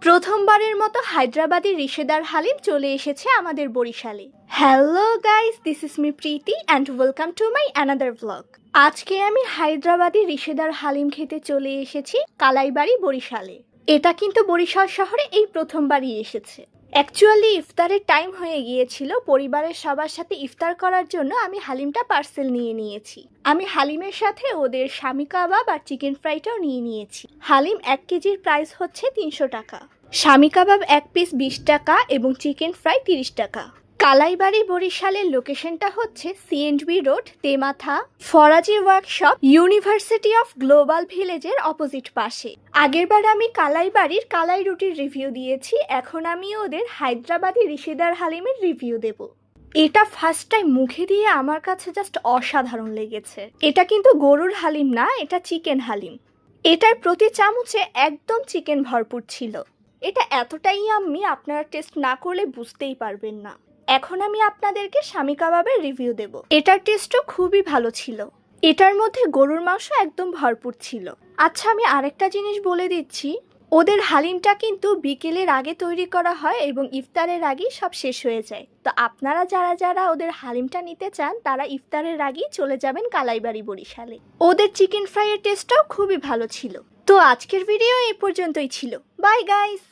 প্রথমবারের মতো হায়দ্রাবাদি রিশেদার হালিম চলে এসেছে আমাদের বরিশালে। Hello guys, this is me Preeti and welcome to my another blog. আজকে আমি হায়দ্রাবাদি রিশেদার হালিম খেতে চলে এসেছি কালাইবাড়ি, বরিশালে। এটা কিন্তু বরিশাল শহরে এই প্রথমবারই এসেছে। অ্যাকচুয়ালি ইফতারের টাইম হয়ে গিয়েছিল, পরিবারের সবার সাথে ইফতার করার জন্য আমি হালিমটা পার্সেল নিয়ে নিয়েছি। আমি হালিমের সাথে ওদের স্বামী কাবাব আর চিকেন ফ্রাইটাও নিয়ে নিয়েছি। হালিম 1 কেজির প্রাইস হচ্ছে 300 টাকা, স্বামী কাবাব 1 পিস 20 টাকা এবং চিকেন ফ্রাই 30 টাকা। কালাইবাড়ি বরিশালের লোকেশনটা হচ্ছে C and B road, Tematha, Faraji workshop, university of global ভিলেজের অপোজিট পাশে। আগেরবার আমি কালাইবাড়ির কালাই রুটির রিভিউ দিয়েছি, এখন আমি ওদের হায়দ্রাবাদি রিশেদার হালিমের রিভিউ দেব। এটা ফার্স্ট টাইম মুখে দিয়ে আমার কাছে জাস্ট অসাধারণ লেগেছে। এটা কিন্তু গরুর হালিম না, এটা চিকেন হালিম। এটার প্রতি চামচে একদম চিকেন ভরপুর ছিল। এটা এতটাই ইয়াম্মি, আপনারা টেস্ট না করলে বুঝতেই পারবেন না। এখন আমি আপনাদেরকে স্বামী কাবাবের রিভিউ দেব। এটার টেস্টও খুবই ভালো ছিল। এটার মধ্যে গরুর মাংস একদম ভরপুর ছিল। আচ্ছা, আমি আরেকটা জিনিস বলে দিচ্ছি, ওদের হালিমটা কিন্তু বিকেলের আগে তৈরি করা হয় এবং ইফতারের আগেই সব শেষ হয়ে যায়। তো আপনারা যারা যারা ওদের হালিমটা নিতে চান তারা ইফতারের আগেই চলে যাবেন কালাইবাড়ি বরিশালে। ওদের চিকেন ফ্রাইয়ের টেস্টটাও খুবই ভালো ছিল। তো আজকের ভিডিও এই পর্যন্তই ছিল। Bye guys.